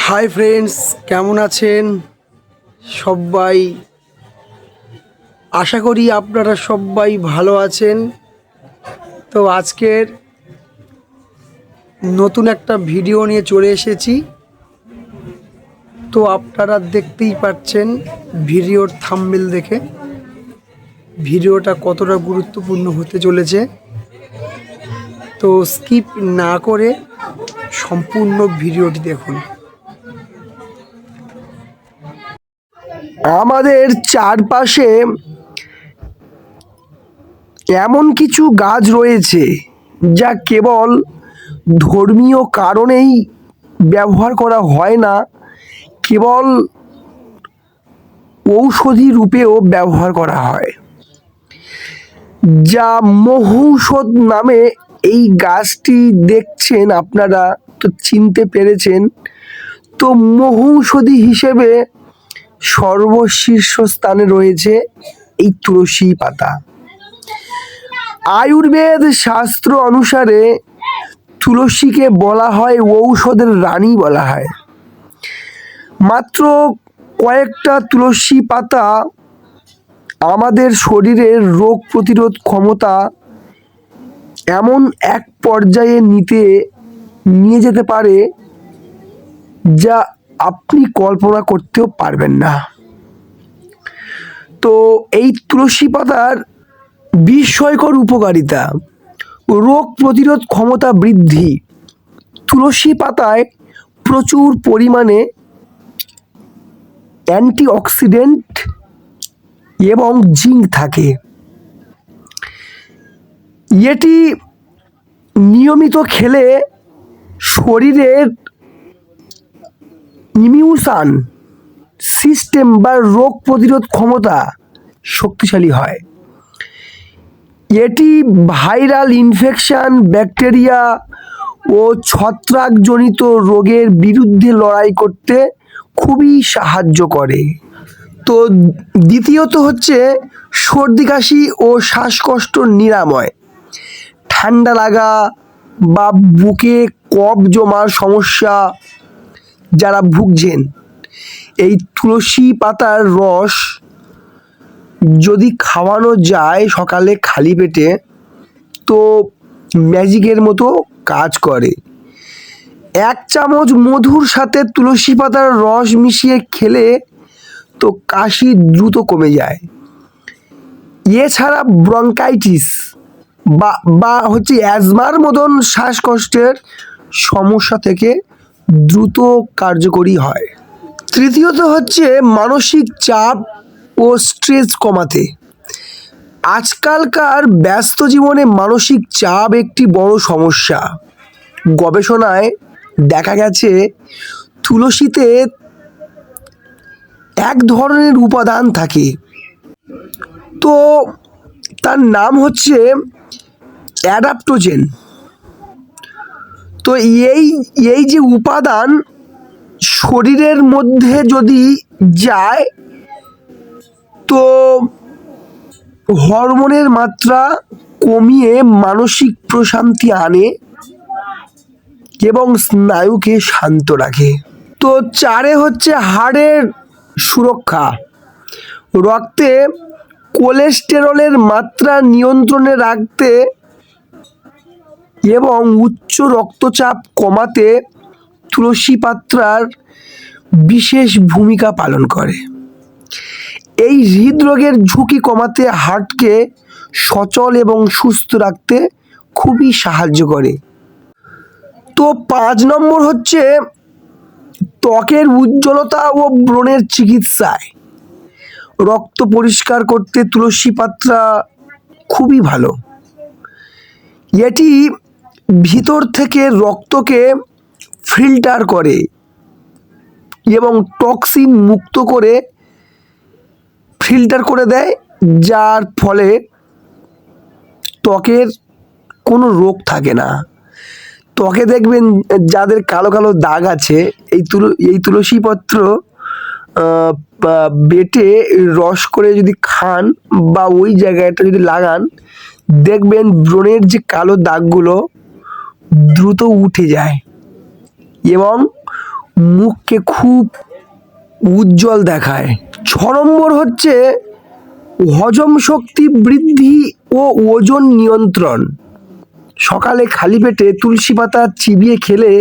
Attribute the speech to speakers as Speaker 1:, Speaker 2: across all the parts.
Speaker 1: Hi friends, কেমন আছেন সবাই? আশা করি আপনারা সবাই ভালো আছেন। তো আজকের নতুন একটা ভিডিও নিয়ে চলে এসেছি। তো আপনারা দেখতেই পাচ্ছেন ভিডিওর থাম্বনেল দেখে ভিডিওটা কতটা গুরুত্বপূর্ণ হতে চলেছে। তো স্কিপ না করে সম্পূর্ণ ভিডিওটি দেখুন। আমাদের চারপাশে এমন কিছু গাছ রয়েছে যা কেবল ধর্মীয় কারণেই ব্যবহার করা হয় না, কেবল ঔষধি রূপেও ব্যবহার করা হয়। যা মহৌষধ নামে এই গাছটি দেখছেন, আপনারা তো চিনতে পেরেছেন। তো মহৌষধি হিসেবে সর্বশীর্ষ স্থানে রয়েছে এই তুলসী পাতা। আয়ুর্বেদ শাস্ত্র অনুসারে তুলসীকে বলা হয় ঔষধের রানী বলা হয়। মাত্র কয়েকটা তুলসী পাতা আমাদের শরীরের রোগ প্রতিরোধ ক্ষমতা এমন এক পর্যায়ে নিয়ে যেতে পারে যা আপনি কল্পনা করতেও পারবেন না। তো এই তুলসী পাতার বিস্ময়কর উপকারিতা: রোগ প্রতিরোধ ক্ষমতা বৃদ্ধি। তুলসী পাতায় প্রচুর পরিমাণে অ্যান্টিঅক্সিডেন্ট এবং জিঙ্ক থাকে। এটি নিয়মিত খেলে শরীরের ইমিউন সিস্টেম বা রোগ প্রতিরোধ ক্ষমতা শক্তিশালী হয়। এটি ভাইরাল ইনফেকশন, ব্যাকটেরিয়া ও ছত্রাকজনিত রোগের বিরুদ্ধে লড়াই করতে খুবই সাহায্য করে। তো দ্বিতীয়ত হচ্ছে সর্দি কাশি ও শ্বাসকষ্ট নিরাময়। ঠান্ডা লাগা বা বুকে কফ জমার সমস্যা যারা ভুগছেন, এই তুলসী পাতার রস যদি খাওয়ানো যায় সকালে খালি পেটে, তো ম্যাজিকের মতো কাজ করে। 1 চামচ মধুর সাথে তুলসী পাতার রস মিশিয়ে খেলে তো কাশি দ্রুত কমে যায়। এছাড়া ব্রঙ্কাইটিস বা অ্যাজমার মতন শ্বাসকষ্টের সমস্যা থেকে দ্রুত কার্যকরী হয়। তৃতীয়ত হচ্ছে মানসিক চাপ ও স্ট্রেস কমাতে। আজকালকার ব্যস্ত জীবনে মানসিক চাপ একটি বড় সমস্যা। গবেষণায় দেখা গেছে তুলসীতে এক ধরনের উপাদান থাকে, তো তার নাম হচ্ছে অ্যাডাপ্টোজেন। তো এই যে উপাদান শরীরের মধ্যে যদি যায়, তো হরমোনের মাত্রা কমিয়ে মানসিক প্রশান্তি আনে এবং স্নায়ুকে শান্ত রাখে। তো 4 হচ্ছে হাড়ের সুরক্ষা। রক্তে কোলেস্টেরলের মাত্রা নিয়ন্ত্রণে রাখতে এবং উচ্চ রক্তচাপ কমাতে তুলসী পাতার বিশেষ ভূমিকা পালন করে। এই হৃদরোগের ঝুঁকি কমাতে, হার্টকে সচল এবং সুস্থ রাখতে খুবই সাহায্য করে। তো 5 নম্বর হচ্ছে ত্বকের উজ্জ্বলতা ও ব্রণের চিকিৎসায়। রক্ত পরিষ্কার করতে তুলসী পাতা খুবই ভালো। এটি ভিতর থেকে রক্তকে ফিল্টার করে এবং টক্সিন মুক্ত করে দেয়, যার ফলে ত্বকের কোনো রোগ থাকে না। ত্বকে দেখবেন যাদের কালো কালো দাগ আছে, এই তুলসী পত্র বেটে রস করে যদি খান বা ওই জায়গাটা যদি লাগান, দেখবেন ব্রণের যে কালো দাগগুলো দ্রুত উঠে যায় এবং মুখকে খুব উজ্জ্বল দেখায়। 6 নম্বর হচ্ছে হজম শক্তি বৃদ্ধি ও ওজন নিয়ন্ত্রণ। সকালে খালি পেটে তুলসী পাতা চিবিয়ে খেলে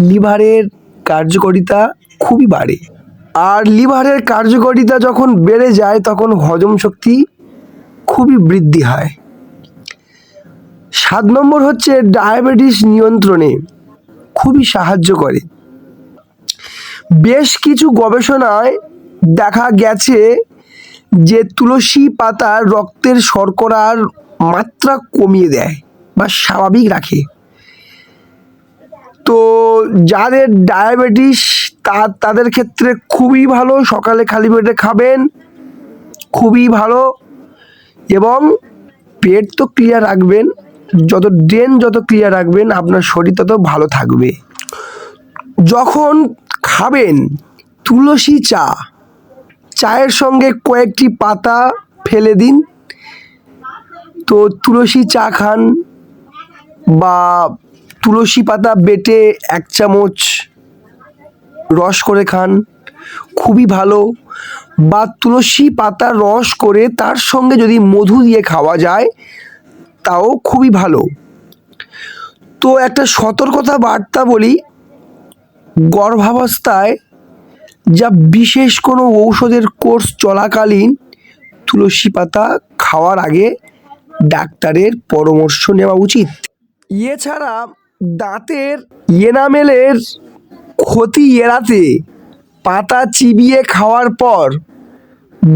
Speaker 1: লিভারের কার্যকারিতা খুবই বাড়ে। আর লিভারের কার্যকারিতা যখন বেড়ে যায় তখন হজম শক্তি খুবই বৃদ্ধি হয়। 7 নম্বর হচ্ছে ডায়াবেটিস নিয়ন্ত্রণে খুবই সাহায্য করে। বেশ কিছু গবেষণায় দেখা গেছে যে তুলসী পাতা রক্তের শর্করার মাত্রা কমিয়ে দেয় বা স্বাভাবিক রাখে। তো যাদের ডায়াবেটিস তাদের ক্ষেত্রে খুবই ভালো, সকালে খালি পেটে খাবেন, খুবই ভালো। এবং পেট তো ক্লিয়ার রাখবেন, যত ক্লিয়ার রাখবেন আপনার শরীর তত ভালো থাকবে। যখন খাবেন তুলসী চায়ের সঙ্গে কয়েকটি পাতা ফেলে দিন। তো তুলসী চা খান বা তুলসী পাতা বেটে 1 চামচ রস করে খান, খুবই ভালো। বা তুলসী পাতা রস করে তার সঙ্গে যদি মধু দিয়ে খাওয়া যায় তাও খুবই ভালো। তো একটা সতর্কতা বার্তা বলি, গর্ভাবস্থায় যা বিশেষ কোনো ঔষধের কোর্স চলাকালীন তুলসী পাতা খাওয়ার আগে ডাক্তারের পরামর্শ নেওয়া উচিত। এছাড়া দাঁতের এনামেলের ক্ষতি এড়াতে পাতা চিবিয়ে খাওয়ার পর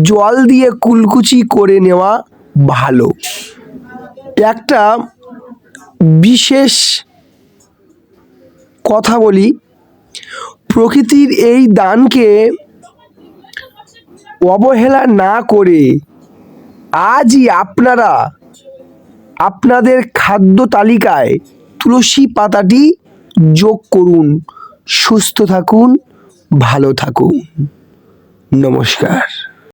Speaker 1: জল দিয়ে কুলকুচি করে নেওয়া ভালো। একটা বিশেষ কথা বলি, প্রকৃতির এই দানকে অবহেলা না করে আজই আপনারা আপনাদের খাদ্য তালিকায় তুলসী পাতাটি যোগ করুন। সুস্থ থাকুন, ভালো থাকুন। নমস্কার।